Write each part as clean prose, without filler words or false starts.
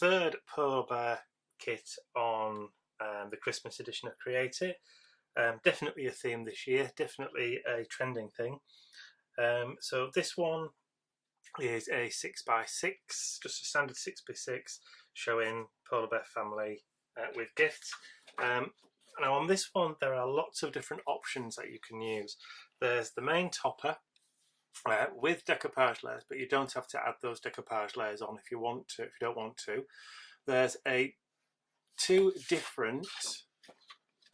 third polar bear kit on the Christmas edition of Create It. Definitely a theme this year, definitely a trending thing. So this one is a 6x6, just a standard 6x6, showing polar bear family with gifts. Now on this one there are lots of different options that you can use. There's the main topper with decoupage layers, but you don't have to add those decoupage layers on if you want to. If you don't want to, there's two different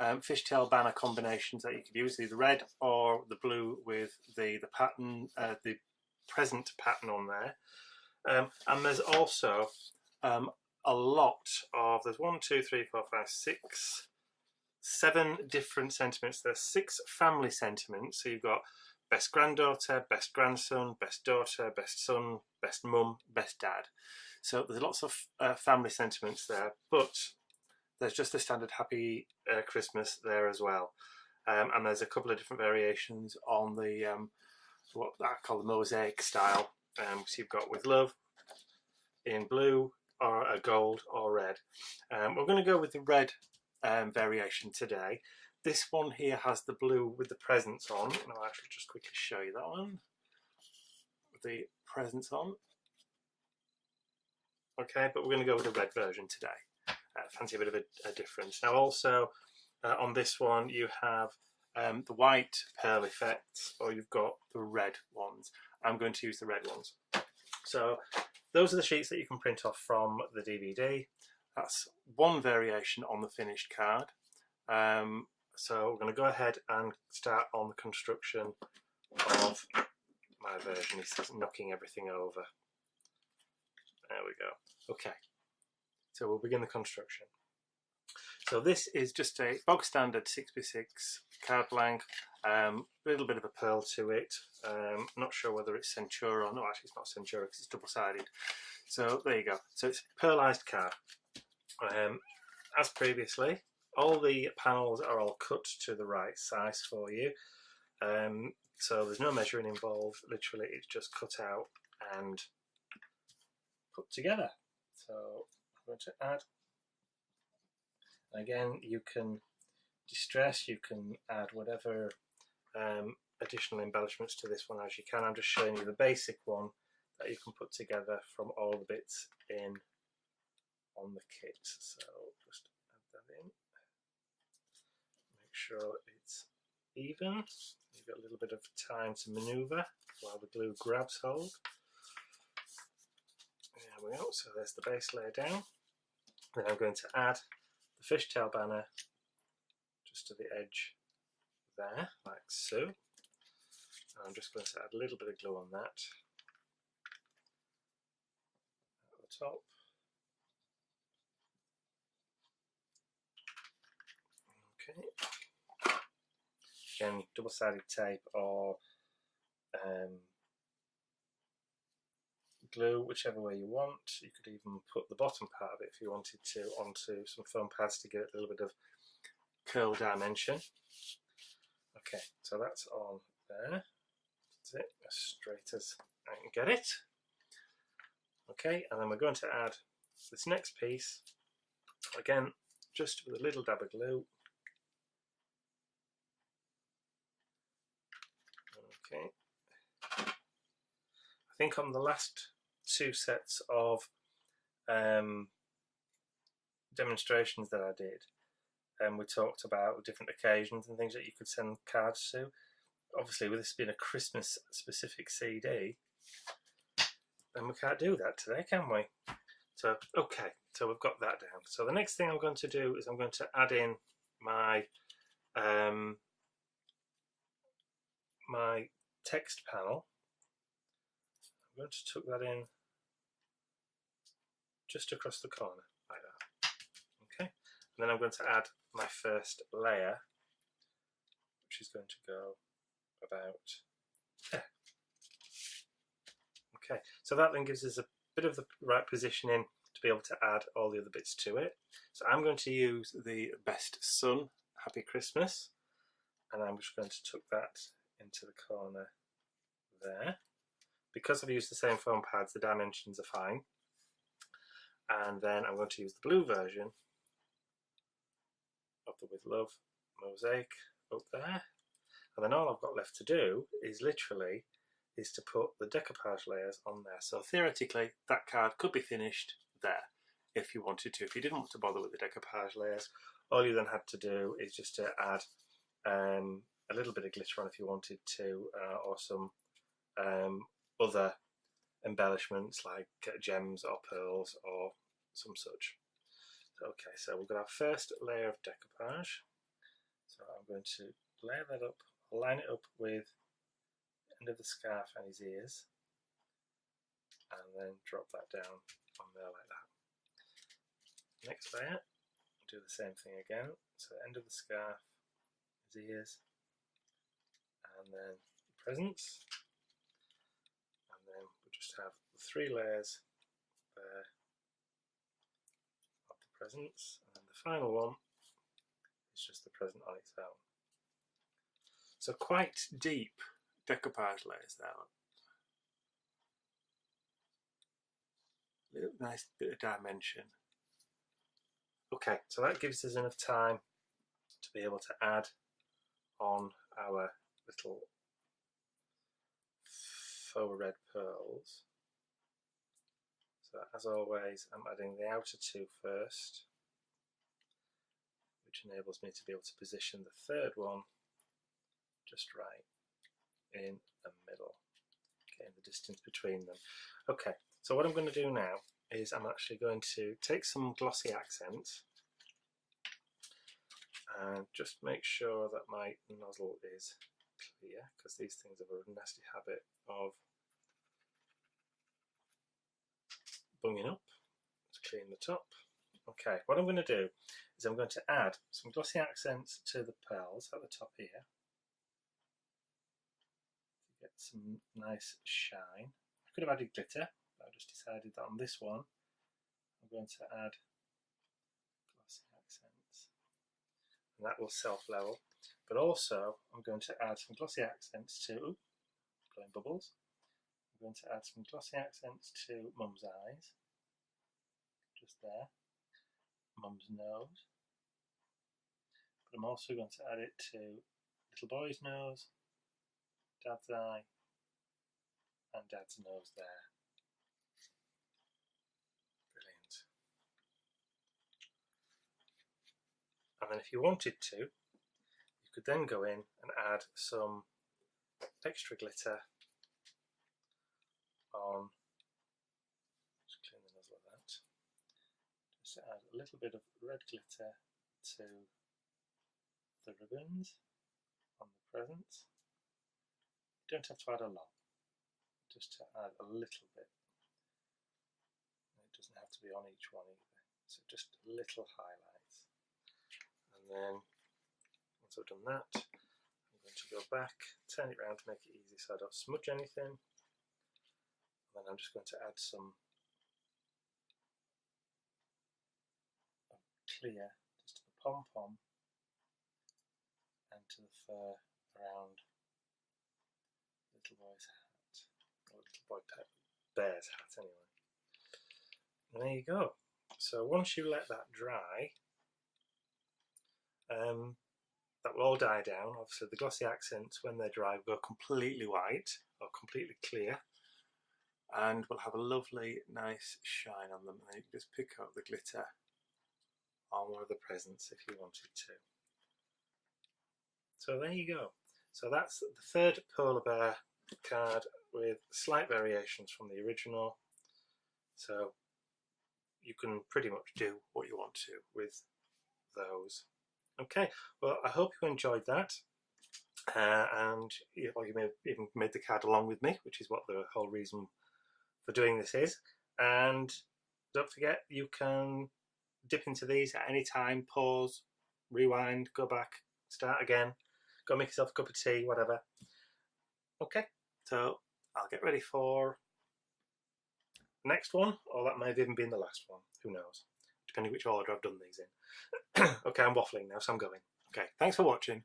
fishtail banner combinations that you could use, either red or the blue with the pattern, the present pattern on there. And there's also a lot of, there's 1, 2, 3, 4, 5, 6, 7 different sentiments. There's 6 family sentiments. So you've got best granddaughter, best grandson, best daughter, best son, best mum, best dad. So there's lots of family sentiments there, but there's just the standard happy Christmas there as well. And there's a couple of different variations on the what I call the mosaic style. So you've got with love in blue, or gold, or red. We're going to go with the red variation today. This one here has the blue with the presents on, and I'll actually just quickly show you that one with the presents on. Okay, but we're going to go with the red version today. Fancy a bit of a difference. Now also on this one you have the white pearl effects, or you've got the red ones. I'm going to use the red ones. So those are the sheets that you can print off from the DVD. That's one variation on the finished card. So we're going to go ahead and start on the construction of my version. This is knocking everything over. There we go. Okay, so we'll begin the construction. So this is just a bog standard 6x6 card blank, a little bit of a pearl to it. Not sure whether it's Centura or no, actually it's not Centura because it's double-sided. So there you go. So it's pearlized card. As previously, all the panels are all cut to the right size for you. So there's no measuring involved. Literally, it's just cut out and put together. So I'm going to add. Again, you can distress, you can add whatever additional embellishments to this one as you can. I'm just showing you the basic one that you can put together from all the bits in on the kit. So just add that in. Make sure it's even. You've got a little bit of time to manoeuvre while the glue grabs hold. There we go, so there's the base layer down. Then I'm going to add the fishtail banner just to the edge there, like so. And I'm just going to add a little bit of glue on that at the top. Okay. Again, double-sided tape or glue, whichever way you want. You could even put the bottom part of it if you wanted to onto some foam pads to get a little bit of curl dimension. Okay, so that's on there. That's it, as straight as I can get it. Okay, and then we're going to add this next piece, again, just with a little dab of glue. Okay. I think on the last 2 sets of demonstrations that I did, we talked about different occasions and things that you could send cards to. Obviously, with this being a Christmas specific CD, then we can't do that today, can we? So, okay, so we've got that down. So the next thing I'm going to do is I'm going to add in my my text panel. I'm going to tuck that in just across the corner, like that. Okay, and then I'm going to add my first layer, which is going to go about there. Okay, so that then gives us a bit of the right positioning to be able to add all the other bits to it. So I'm going to use the Best Son Happy Christmas, and I'm just going to tuck that into the corner there. Because I've used the same foam pads, the dimensions are fine. and then I'm going to use the blue version of the With Love mosaic up there, and then all I've got left to do is literally to put the decoupage layers on there. So theoretically that card could be finished there if you wanted to. If you didn't want to bother with the decoupage layers, all you then had to do is just to add a little bit of glitter on if you wanted to, or some other embellishments like gems or pearls or some such. Okay, so we've got our first layer of decoupage. So I'm going to layer that up, line it up with the end of the scarf and his ears, and then drop that down on there like that. Next layer, do the same thing again. So end of the scarf, his ears, and then the presents, and then we'll just have 3 layers there of the presents, and then the final one is just the present on its own. So quite deep decoupage layers there. Nice bit of dimension. Okay, so that gives us enough time to be able to add on our little faux red pearls. So as always, I'm adding the outer 2 first, which enables me to be able to position the third one just right in the middle, getting the distance between them. Okay, so what I'm going to do now is I'm actually going to take some glossy accents and just make sure that my nozzle is clear, because these things have a nasty habit of bunging up. Let's clean the top. Okay, what I'm going to do is I'm going to add some glossy accents to the pearls at the top here to get some nice shine. I could have added glitter, but I just decided that on this one I'm going to add glossy accents, and that will self-level. But also I'm going to add some glossy accents to, blowing bubbles, I'm going to add some glossy accents to Mum's eyes, just there, Mum's nose, but I'm also going to add it to little boy's nose, Dad's eye, and Dad's nose there. Brilliant. And then if you wanted to, you could then go in and add some extra glitter on, just clean the nozzle of that, just to add a little bit of red glitter to the ribbons on the presents. You don't have to add a lot, just to add a little bit. It doesn't have to be on each one either, so just little highlights. And then once I've done that, I'm going to go back, turn it around to make it easy so I don't smudge anything. And then I'm just going to add some clear just to the pom-pom and to the fur around little boy's hat, or little boy bear's hat anyway. And there you go. So once you let that dry, that will all die down. Obviously the glossy accents, when they're dry, will go completely white or completely clear, and we'll have a lovely nice shine on them, and you can just pick up the glitter on one of the presents if you wanted to. So there you go. So that's the third polar bear card with slight variations from the original. So you can pretty much do what you want to with those. Okay, well I hope you enjoyed that, and you may have even made the card along with me, which is what the whole reason for doing this is. And don't forget, you can dip into these at any time, pause, rewind, go back, start again, go make yourself a cup of tea, whatever. Okay, so I'll get ready for the next one, or that may have even been the last one, who knows, depending which order I've done these in. Okay, I'm waffling now, so I'm going. Okay, thanks for watching.